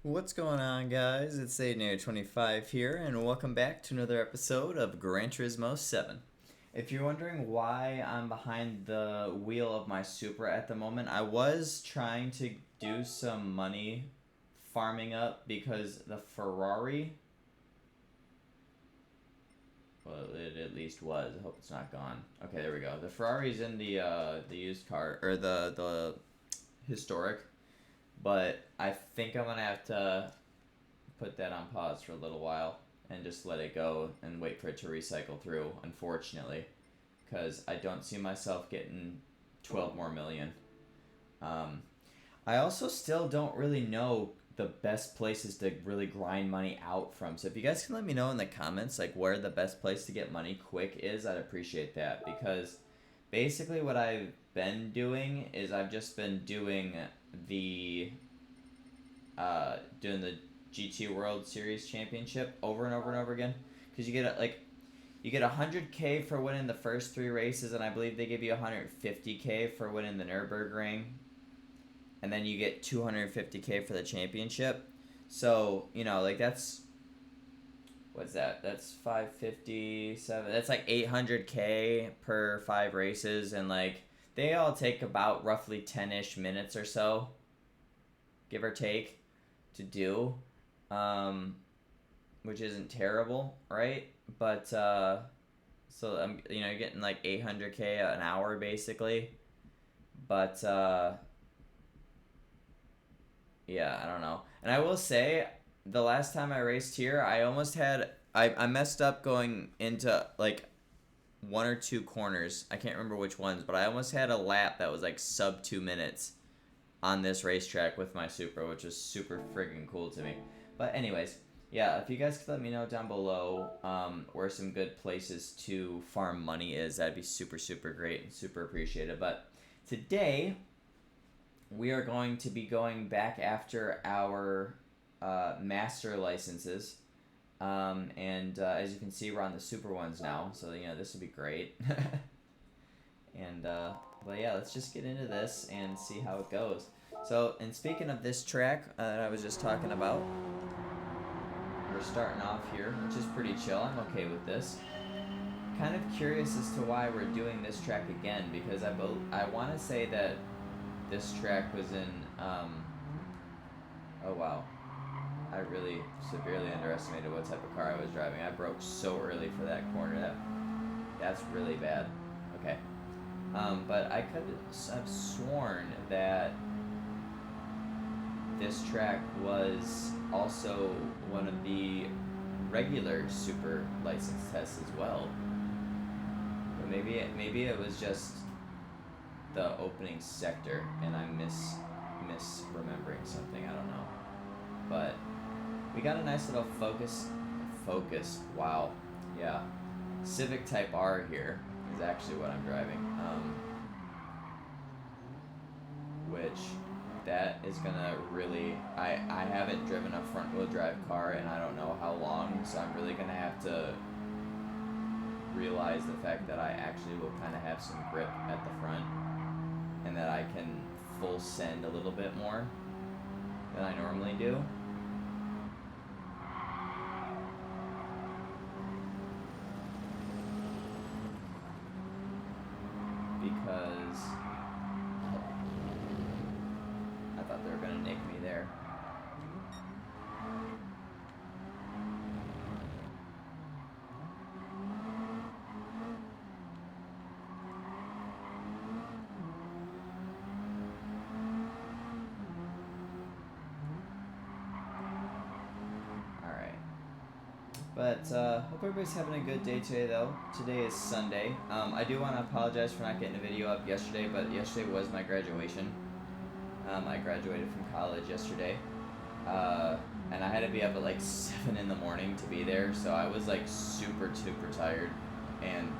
What's going on, guys? It's Aiden25 here, and welcome back to another episode of Gran Turismo 7. If you're wondering why I'm behind the wheel of my Supra at the moment, I was trying to do some money farming up because the Ferrari, well, it at least was. I hope it's not gone. Okay, there we go. The Ferrari's in the used car, or the historic. But I think I'm going to have to put that on pause for a little while and just let it go and wait for it to recycle through, unfortunately. Because I don't see myself getting 12 more million. I also still don't really know the best places to really grind money out from. So if you guys can let me know in the comments like where the best place to get money quick is, I'd appreciate that. Because basically what I've been doing is I've just been doing the GT World Series Championship over and over and over again, because you get 100K for winning the first 3 races, and I believe they give you 150K for winning the Nürburgring, and then you get 250K for the championship. So that's what's that? That's 557. That's like 800K per 5 races, and they all take about roughly 10-ish minutes or so, give or take, to do, which isn't terrible, right? But so you're getting like 800K an hour basically. But yeah, I don't know. And I will say, the last time I raced here, I messed up going into like 1 or 2 corners. I can't remember which ones, but I almost had a lap that was like sub 2 minutes on this racetrack with my Supra, which was super friggin' cool to me. But anyways, yeah, if you guys could let me know down below where some good places to farm money is, that'd be super, super great and super appreciated. But today, we are going to be going back after our master licenses. And as you can see, we're on the super ones now, so this will be great. And but yeah, let's just get into this and see how it goes. So, and speaking of this track that I was just talking about, we're starting off here, which is pretty chill. I'm okay with this. Kind of curious as to why we're doing this track again, because I want to say that this track was in oh wow, I really severely underestimated what type of car I was driving. I broke so early for that corner. That's really bad. Okay. But I could have sworn that this track was also one of the regular super license tests as well. But maybe it was just the opening sector and I'm misremembering something. I don't know. But we got a nice little focus. Wow. Yeah. Civic Type R here is actually what I'm driving. Which that is gonna really, I haven't driven a front wheel drive car and I don't know how long, so I'm really gonna have to realize the fact that I actually will kind of have some grip at the front and that I can full send a little bit more than I normally do. Because I thought they were gonna nick me there. But hope everybody's having a good day today, though. Today is Sunday. I do want to apologize for not getting a video up yesterday, but yesterday was my graduation. I graduated from college yesterday. And I had to be up at like 7 in the morning to be there, so I was like super, super tired. And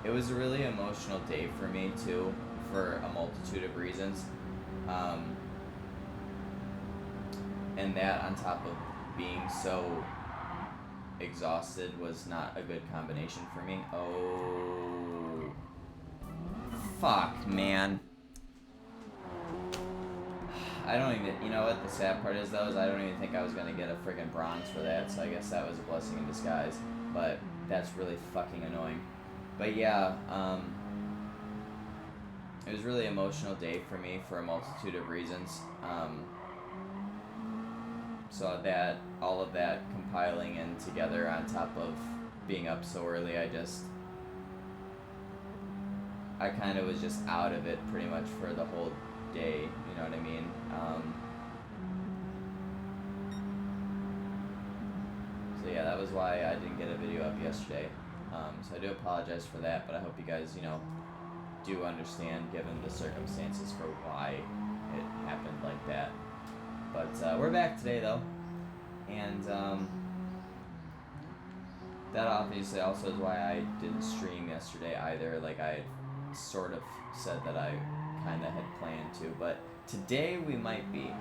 it was a really emotional day for me, too, for a multitude of reasons. And that on top of being so exhausted was not a good combination for me. Oh, fuck, man. I don't even, you know what the sad part is though, is I don't even think I was gonna get a friggin' bronze for that, so I guess that was a blessing in disguise. But that's really fucking annoying. But yeah, it was a really emotional day for me for a multitude of reasons. So that, all of that compiling in together on top of being up so early, I kind of was just out of it pretty much for the whole day, you know what I mean? So yeah, that was why I didn't get a video up yesterday. So I do apologize for that, but I hope you guys, you know, do understand given the circumstances for why it happened like that. But we're back today though, and that obviously also is why I didn't stream yesterday either. Like I sort of said that I kind of had planned to, but today we might be.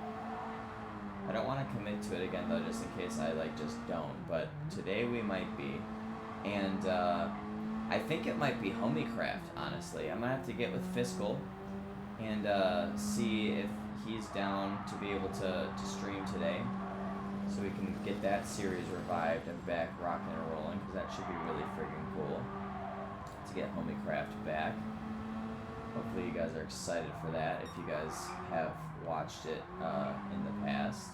I don't want to commit to it again though, just in case I like just don't. But today we might be, and I think it might be Homiecraft. Honestly, I'm gonna have to get with Fiscal and see if he's down to be able to stream today, so we can get that series revived and back rocking and rolling, because that should be really friggin' cool to get Homiecraft back. Hopefully you guys are excited for that if you guys have watched it in the past.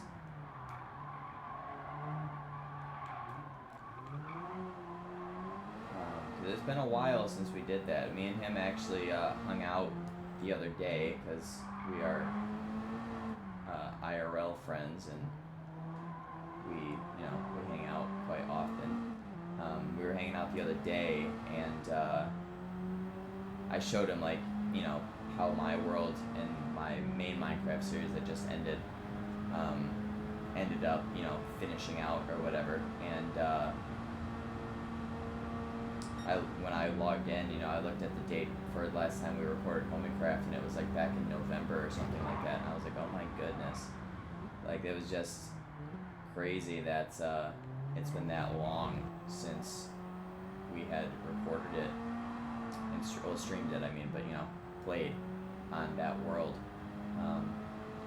It's been a while since we did that. Me and him actually hung out the other day, because we are IRL friends and we hang out quite often. We were hanging out the other day, and I showed him like, you know, how my world and my main Minecraft series that just ended ended up, you know, finishing out or whatever. And when I logged in, you know, I looked at the date for the last time we recorded Homiecraft, and it was like back in November or something like that, and I was like, oh my goodness. Like, it was just crazy that it's been that long since we had recorded it and streamed it, I mean, but, you know, played on that world.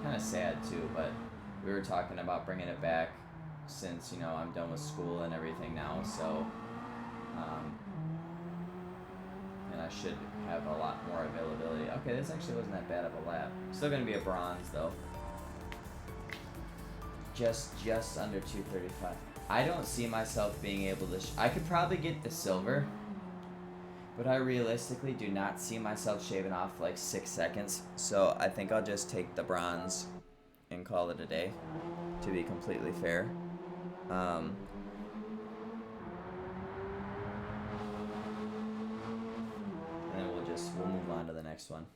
Kind of sad too, but we were talking about bringing it back since, you know, I'm done with school and everything now, so and I should have a lot more availability. Okay, this actually wasn't that bad of a lap. Still gonna be a bronze though. Just under 235. I don't see myself being able to. I could probably get the silver, but I realistically do not see myself shaving off like 6 seconds. So I think I'll just take the bronze and call it a day, to be completely fair. And then we'll move on to the next one.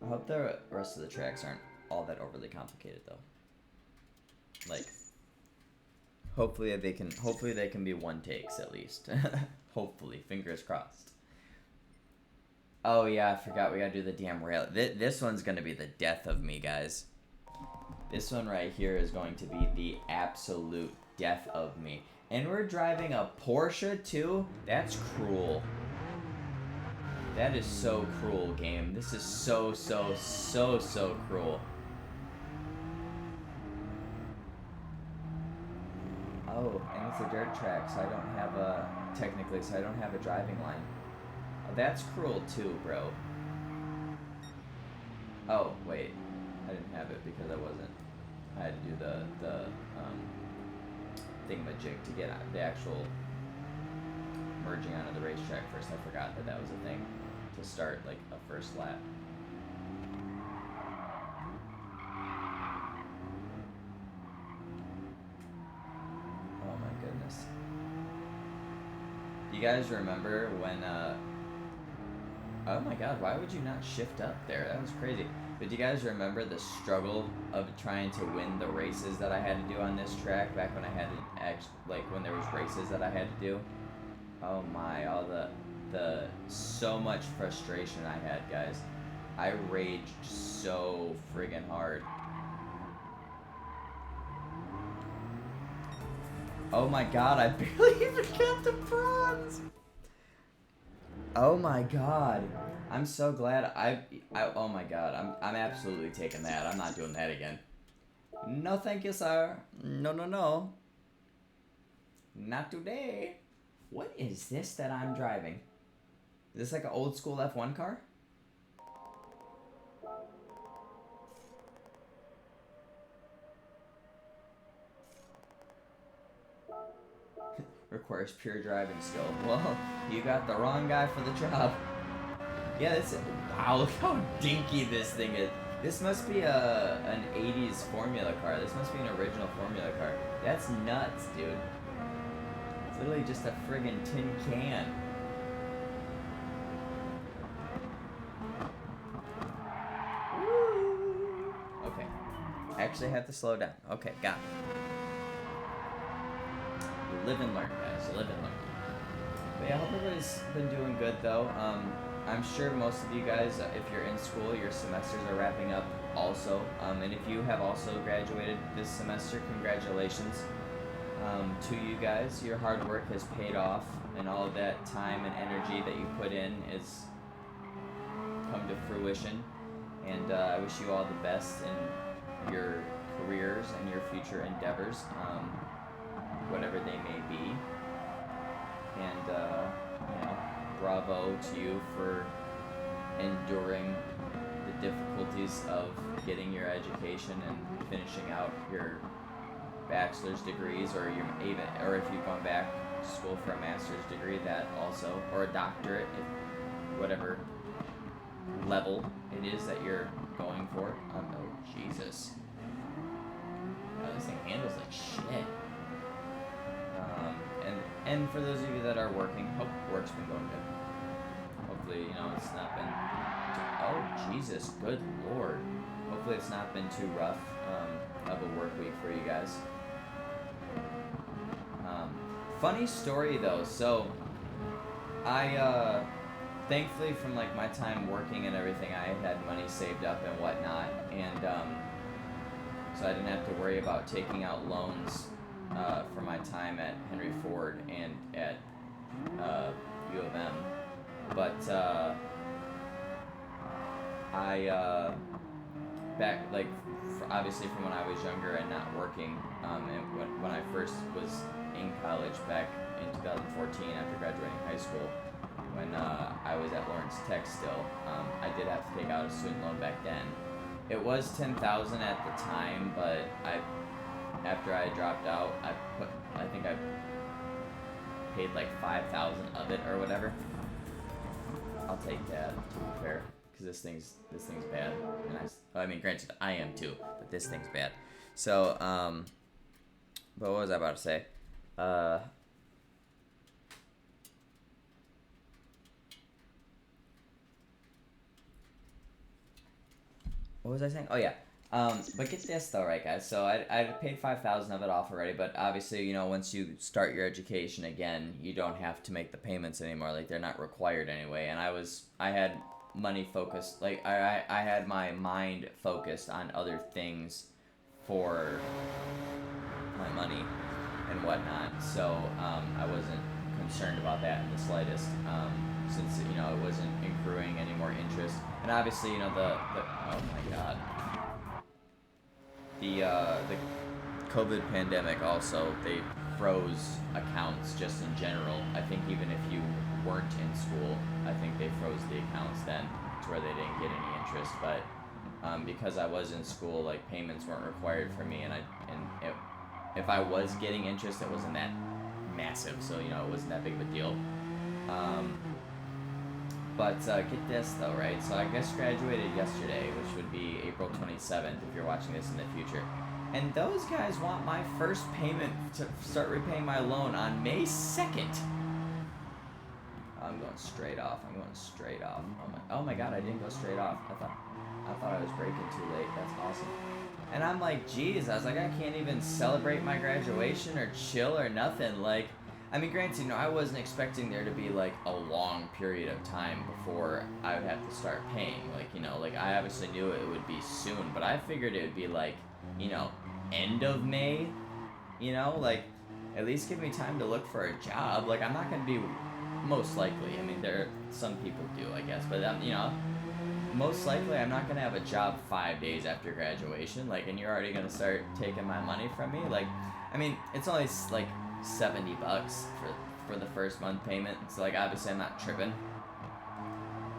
I hope the rest of the tracks aren't all that overly complicated though. Like, hopefully they can be one takes at least. Hopefully, fingers crossed. Oh yeah, I forgot we gotta do the damn rail. This one's gonna be the death of me, guys. This one right here is going to be the absolute death of me. And we're driving a Porsche too? That's cruel. That is so cruel, game. This is so cruel. Oh, and it's a dirt track, so I don't have a, technically, so I don't have a driving line. Oh, that's cruel too, bro. Oh, wait. I didn't have it because I wasn't. I had to do the thingamajig to get the actual merging onto the racetrack first. I forgot that was a thing to start like a first lap. Oh my goodness. Do you guys remember when oh my god, why would you not shift up there? That was crazy. But do you guys remember the struggle of trying to win the races that I had to do on this track back when I had to like when there was races that I had to do? Oh my, all the so much frustration I had, guys. I raged so friggin' hard. Oh my god, I barely even got the bronze! Oh my god. I'm so glad oh my god. I'm absolutely taking that. I'm not doing that again. No thank you, sir. No, no, no. Not today. What is this that I'm driving? Is this like an old school F1 car? Requires pure driving skill. Well, you got the wrong guy for the job. Yeah, that's it. Wow, look how dinky this thing is. This must be an 80s Formula car. This must be an original Formula car. That's nuts, dude. It's literally just a friggin' tin can. Woo! Okay. Actually have to slow down. Okay, got it. Live and learn, guys. Live and learn. But yeah, I hope everybody's been doing good, though. I'm sure most of you guys, if you're in school, your semesters are wrapping up also. And if you have also graduated this semester, congratulations to you guys. Your hard work has paid off, and all of that time and energy that you put in is come to fruition. And I wish you all the best in your careers and your future endeavors, whatever they may be. And, bravo to you for enduring the difficulties of getting your education and finishing out your bachelor's degrees, or if you've gone back to school for a master's degree, that also, or a doctorate, whatever level it is that you're going for. Oh, Jesus. Oh, this thing handles like shit. And for those of you that are working, hope work's been going good. Hopefully, it's not been oh, Jesus, good Lord. Hopefully it's not been too rough of a work week for you guys. Funny story, though. So, I, thankfully from, my time working and everything, I had money saved up and whatnot. And, so I didn't have to worry about taking out loans for my time at Henry Ford and at U of M. But I obviously from when I was younger and not working, and when I first was in college back in 2014 after graduating high school, when I was at Lawrence Tech still, I did have to take out a student loan back then. It was $10,000 at the time, but after I dropped out, I think I paid like $5,000 of it or whatever. I'll take that, to be fair, because this thing's bad. And granted, I am too, but this thing's bad. So, but what was I about to say? What was I saying? Oh yeah. But get this though, right, guys? So I paid 5,000 of it off already, but obviously, once you start your education again, you don't have to make the payments anymore. Like, they're not required anyway. And I had money focused, like I had my mind focused on other things for my money and whatnot. So I wasn't concerned about that in the slightest, since it wasn't accruing any more interest. And obviously, the oh my god. The COVID pandemic also, they froze accounts just in general. I think even if you weren't in school, I think they froze the accounts then to where they didn't get any interest. But because I was in school, payments weren't required for me, and if I was getting interest, it wasn't that massive, so it wasn't that big of a deal. But get this though, right? So I just graduated yesterday, which would be April 27th if you're watching this in the future. And those guys want my first payment to start repaying my loan on May 2nd. I'm going straight off. Oh my god, I didn't go straight off. I thought I was braking too late. That's awesome. And I'm like, geez, I was like, I can't even celebrate my graduation or chill or nothing. Granted, I wasn't expecting there to be, a long period of time before I would have to start paying. I obviously knew it would be soon, but I figured it would be, end of May, at least give me time to look for a job. I'm not going to be most likely. I mean, some people do, I guess, but you know, most likely I'm not gonna have a job 5 days after graduation. Like, and you're already gonna start taking my money from me. Like, I mean, it's only like $70 for the first month payment. So like, obviously I'm not tripping.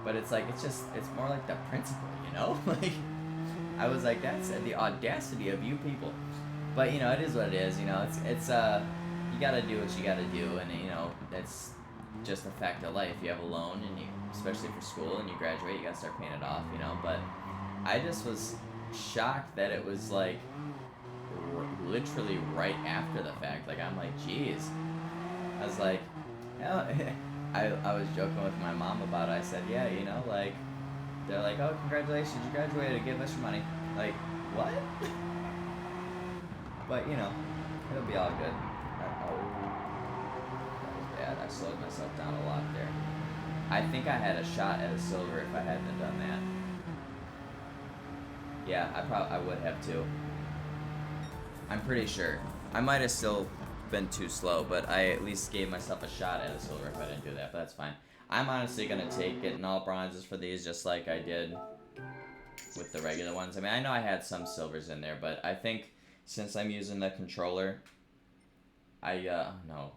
But it's like, it's more like the principle, you know? Like, I was like, that's the audacity of you people. But, you know, it is what it is, you know? It's you gotta do what you gotta do, and, you know, that's just a fact of life. You have a loan, and you, especially for school, and you graduate, you gotta start paying it off, you know? But I just was shocked that it was, like, literally right after the fact. Like, I'm like, geez. I was like, yeah. I was joking with my mom about it. I said, yeah, you know, like, they're like, oh, congratulations, you graduated, give us your money. Like, what? But, you know, it'll be all good. Oh, that was bad. I slowed myself down a lot there. I think I had a shot at a silver if I hadn't have done that. Yeah, I would have too. I'm pretty sure. I might have still been too slow, but I at least gave myself a shot at a silver if I didn't do that, but that's fine. I'm honestly gonna take getting all bronzes for these just like I did with the regular ones. I mean, I know I had some silvers in there, but I think since I'm using the controller, no.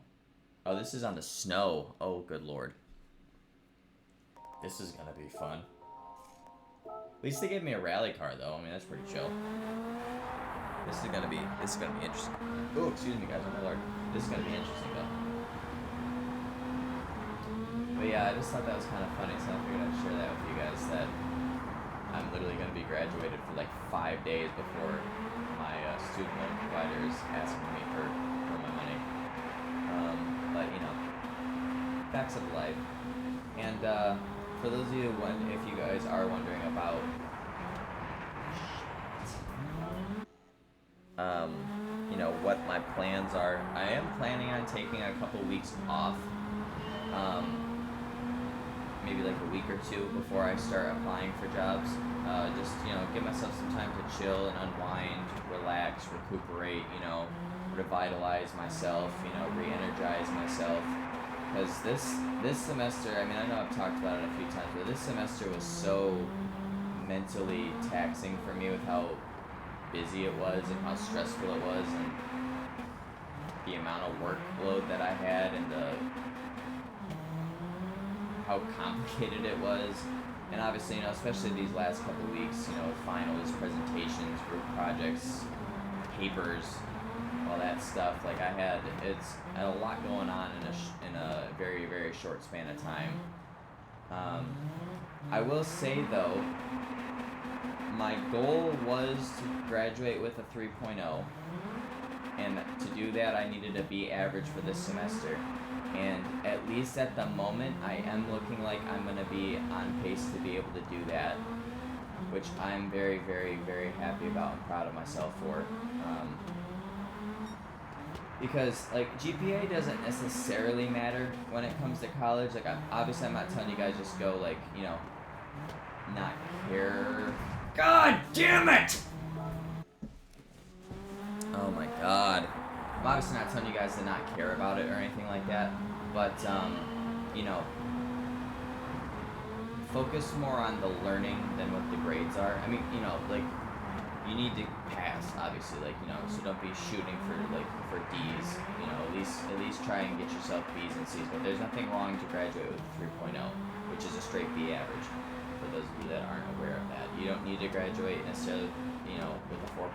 Oh, this is on the snow. Oh, good lord. This is gonna be fun. At least they gave me a rally car, though. I mean, that's pretty chill. This is gonna be interesting. Oh, excuse me, guys. Oh my lord. This is gonna be interesting, though. But yeah, I just thought that was kind of funny, so I figured I'd share that with you guys. That I'm literally gonna be graduated for like 5 days before my student loan provider is asking me for my money. But you know, facts of life. And for those of you if you guys are wondering about you know, what my plans are. I am planning on taking a couple weeks off, maybe like a week or two before I start applying for jobs. Just, you know, give myself some time to chill and unwind, relax, recuperate, you know, revitalize myself, you know, re-energize myself. Because this semester, I mean, I know I've talked about it a few times, but this semester was so mentally taxing for me with how busy it was and how stressful it was and the amount of workload that I had and how complicated it was. And obviously, you know, especially these last couple of weeks, you know, finals, presentations, group projects, papers, all that stuff. Like I had a lot going on in a very, very short span of time. I will say though, my goal was to graduate with a 3.0, and to do that I needed to be average for this semester, and at least at the moment I am looking like I'm going to be on pace to be able to do that, which I'm very, very, very happy about and proud of myself for. Because like GPA doesn't necessarily matter when it comes to college. Like obviously I'm not telling you guys just go like, you know, not care. God damn it! Oh my god. I'm obviously not telling you guys to not care about it or anything like that, but you know, focus more on the learning than what the grades are. I mean, you know, like you need to pass, obviously, like, you know, so don't be shooting for D's, you know, at least try and get yourself B's and C's, but there's nothing wrong to graduate with a 3.0, which is a straight B average, for those of you that aren't aware of that. You don't need to graduate necessarily, you know, with a 4.0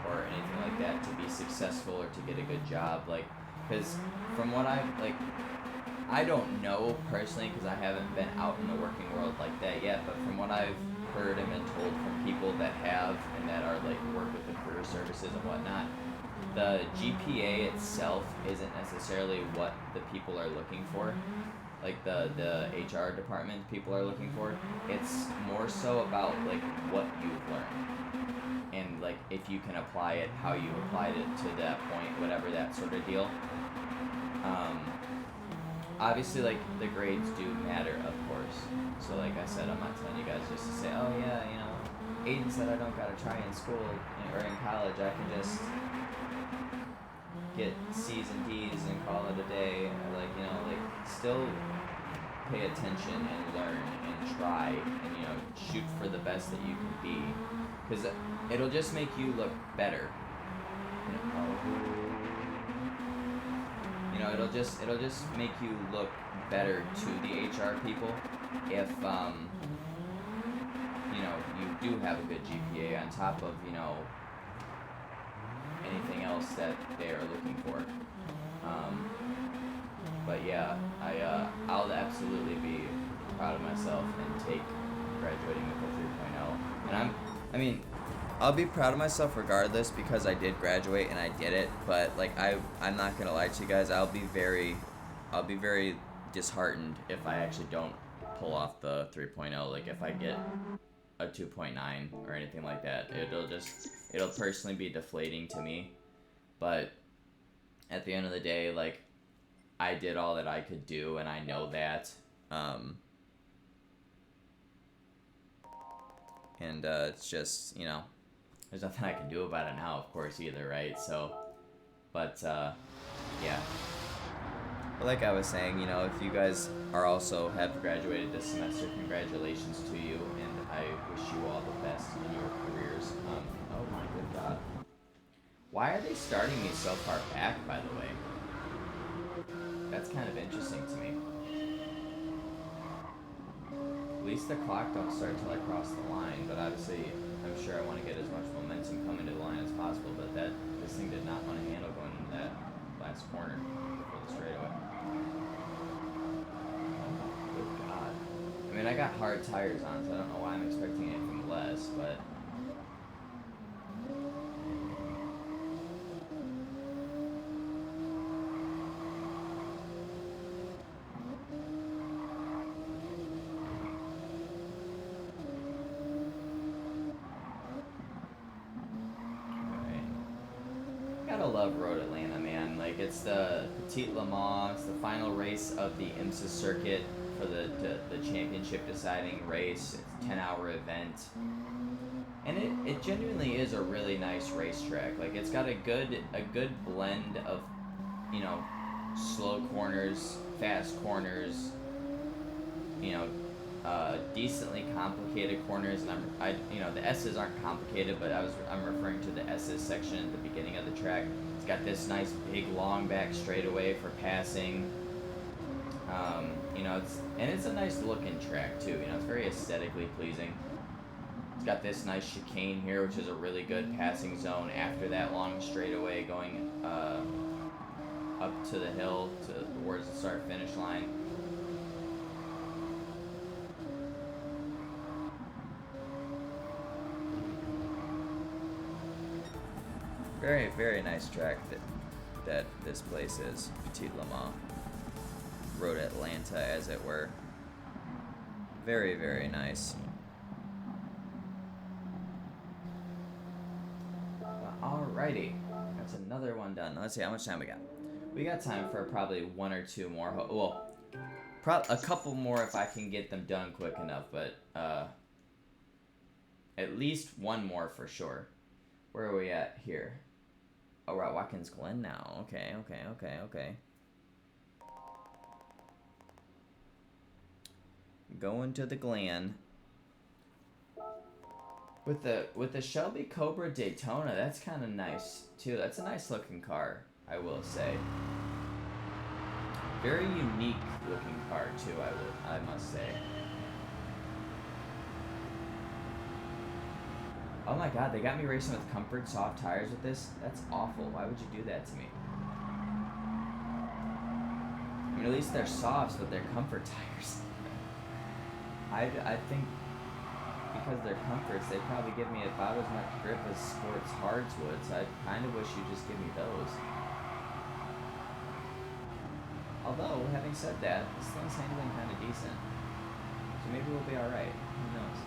or anything like that to be successful or to get a good job, like, because from what I don't know personally, because I haven't been out in the working world like that yet, but from what I've heard and been told from people that have and that are like work with the career services and whatnot, the GPA itself isn't necessarily what the people are looking for, like the HR department people are looking for. It's more so about like what you've learned and like if you can apply it, how you applied it to that point, whatever, that sort of deal. Obviously, like, the grades do matter, of course. So, like I said, I'm not telling you guys just to say, oh, yeah, you know, Aiden said I don't gotta try in school or in college. I can just get C's and D's and call it a day. Like, you know, like still pay attention and learn and try and, you know, shoot for the best that you can be, because it'll just make you look better. You know, it'll just make you look better to the HR people if you know, you do have a good GPA on top of, you know, anything else that they are looking for. But yeah, I'll absolutely be proud of myself and take graduating with a 3.0. And I mean, I'll be proud of myself regardless because I did graduate and I did it. But like I'm not gonna lie to you guys. I'll be very disheartened if I actually don't pull off the 3.0. Like if I get a 2.9 or anything like that, it'll personally be deflating to me. But at the end of the day, like, I did all that I could do, and I know that. And it's just, you know, there's nothing I can do about it now, of course, either, right? So, but yeah. But like I was saying, you know, if you guys are also have graduated this semester, congratulations to you, and I wish you all the best in your careers. Oh my good God. Why are they starting me so far back, by the way? That's kind of interesting to me. At least the clock don't start till I cross the line, but obviously I'm sure I want to get as much momentum coming to the line as possible, but this thing did not want to handle going into that last corner before the straightaway. Oh, good God. I mean, I got hard tires on, so I don't know why I'm expecting anything less, but... Gotta love Road Atlanta, man. Like, it's the Petit Le Mans, it's the final race of the IMSA circuit for the championship deciding race. It's a 10-hour event. And it genuinely is a really nice racetrack. Like, it's got a good blend of, you know, slow corners, fast corners, you know, decently complicated corners, and you know, the S's aren't complicated, but I'm referring to the S's section at the beginning of the track. It's got this nice big long back straightaway for passing. You know, it's a nice looking track too. You know, it's very aesthetically pleasing. It's got this nice chicane here, which is a really good passing zone after that long straightaway going up to the hill towards the start finish line. Very, very nice track that this place is. Petit Le Mans. Road Atlanta, as it were. Very, very nice. Alrighty. That's another one done. Let's see, how much time we got? We got time for probably one or two more. Well, a couple more if I can get them done quick enough, but at least one more for sure. Where are we at here? Oh, we're at Watkins Glen now. Okay. Going to the Glen. With the Shelby Cobra Daytona, that's kind of nice too. That's a nice looking car, I will say. Very unique looking car too, I must say. Oh my God, they got me racing with Comfort soft tires with this? That's awful. Why would you do that to me? I mean, at least they're softs, but they're Comfort tires. I think because they're Comforts, they probably give me about as much grip as Sports Hards would, so I kind of wish you'd just give me those. Although, having said that, this thing's handling kind of decent. So maybe we'll be alright. Who knows?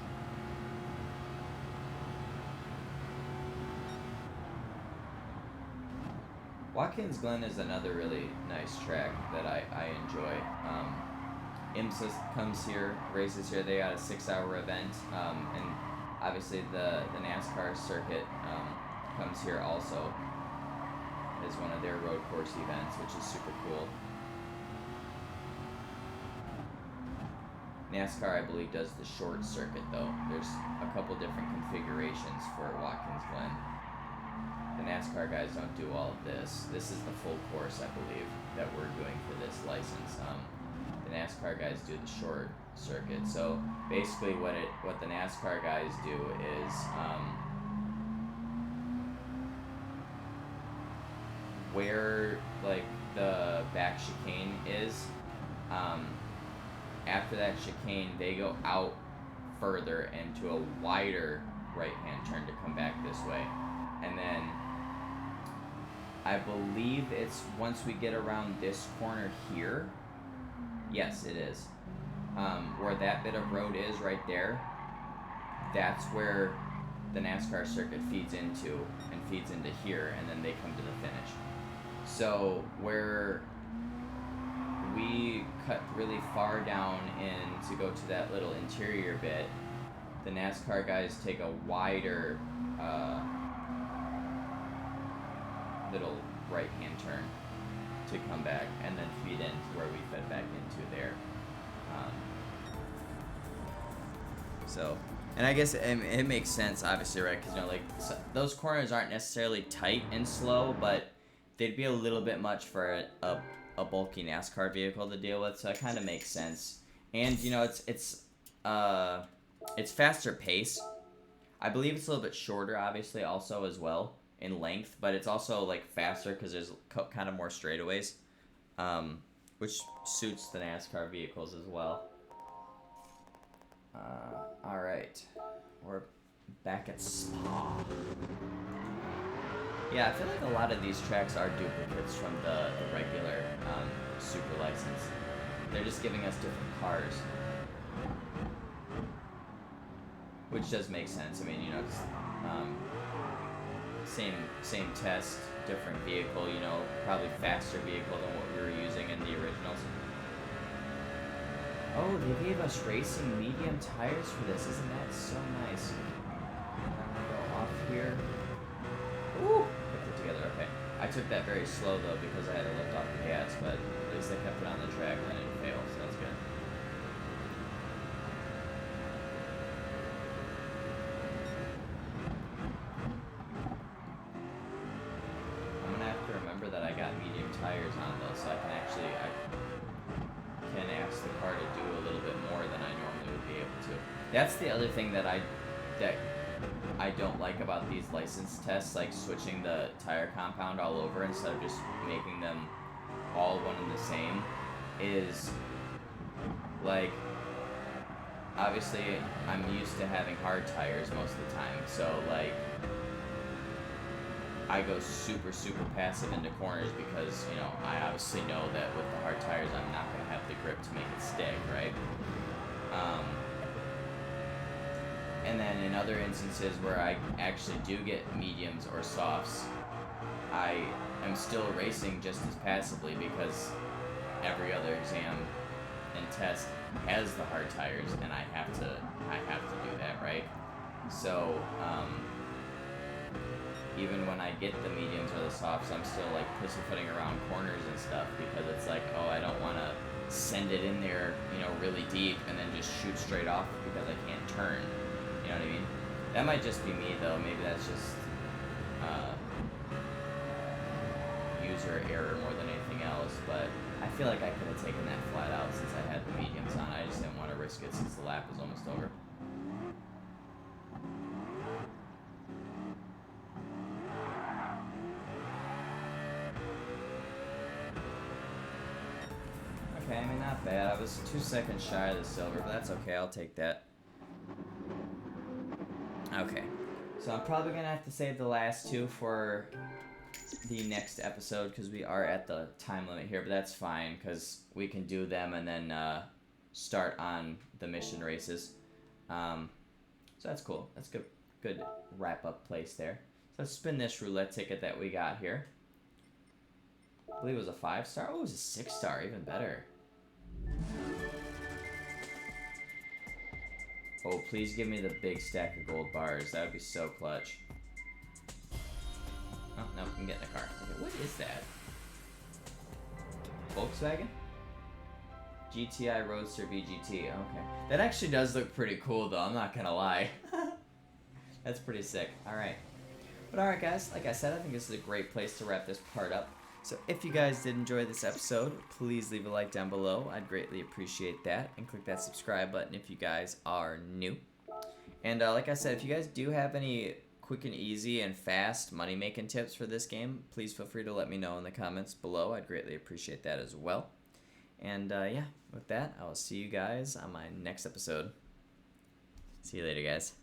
Watkins Glen is another really nice track that I enjoy. IMSA comes here, races here. They got a 6-hour event, and obviously the NASCAR circuit comes here also. as one of their road course events, which is super cool. NASCAR, I believe, does the short circuit, though. There's a couple different configurations for Watkins Glen. The NASCAR guys don't do all of this. This is the full course, I believe, that we're doing for this license. The NASCAR guys do the short circuit. So basically, what the NASCAR guys do is where like the back chicane is. After that chicane, they go out further into a wider right-hand turn to come back this way. And then I believe it's once we get around this corner here. Yes, it is. Where that bit of road is right there, that's where the NASCAR circuit feeds into here, and then they come to the finish. So where we cut really far down in to go to that little interior bit, the NASCAR guys take a wider little right-hand turn to come back and then feed into where we fed back into there. So, and I guess it makes sense, obviously, right? Because, like, those corners aren't necessarily tight and slow, but they'd be a little bit much for a bulky NASCAR vehicle to deal with, so it kind of makes sense. And, it's faster pace. I believe it's a little bit shorter, obviously, also as well in length, but it's also like faster because there's kind of more straightaways, which suits the NASCAR vehicles as well. All right, we're back at Spa. Yeah, I feel like a lot of these tracks are duplicates from the regular super license. They're just giving us different cars, which does make sense. I mean, just, same test, different vehicle. Probably faster vehicle than what we were using in the originals. Oh, they gave us racing medium tires for this. Isn't that so nice? I'm gonna go off here. Ooh, kept it together. Okay. I took that very slow though because I had to lift off the gas, but at least I kept it on the track and I didn't fail, so that's good. I'm gonna have to remember that I got medium tires on though, so I can ask the car to do a little bit more than I normally would be able to. That's the other thing that I don't like about these license tests, like switching the tire compound all over instead of just making them all one and the same, is like, obviously I'm used to having hard tires most of the time, so like I go super passive into corners because, I obviously know that with the hard tires I'm not going to have the grip to make it stick, right? And then in other instances where I actually do get mediums or softs, I am still racing just as passively because every other exam and test has the hard tires and I have to do that, right? So, even when I get the mediums or the softs, I'm still like pussyfooting around corners and stuff because it's like, oh, I don't want to send it in there, really deep and then just shoot straight off because I can't turn. You know what I mean? That might just be me though. Maybe that's just user error more than anything else. But I feel like I could have taken that flat out since I had the mediums on. I just didn't want to risk it since the lap was almost over. Okay, I mean, not bad. I was 2 seconds shy of the silver, but that's okay. I'll take that. Okay, so I'm probably going to have to save the last two for the next episode because we are at the time limit here, but that's fine because we can do them and then start on the mission races. So that's cool. That's good wrap-up place there. So let's spin this roulette ticket that we got here. I believe it was a 5-star. Oh, it was a 6-star, even better. Oh, please give me the big stack of gold bars. That would be so clutch. Oh, no, can get in a car. Okay, what is that? Volkswagen? GTI Roadster VGT. Okay. That actually does look pretty cool, though. I'm not gonna lie. That's pretty sick. Alright. But alright, guys. Like I said, I think this is a great place to wrap this part up. So if you guys did enjoy this episode, please leave a like down below. I'd greatly appreciate that. And click that subscribe button if you guys are new. And like I said, if you guys do have any quick and easy and fast money-making tips for this game, please feel free to let me know in the comments below. I'd greatly appreciate that as well. And yeah, with that, I will see you guys on my next episode. See you later, guys.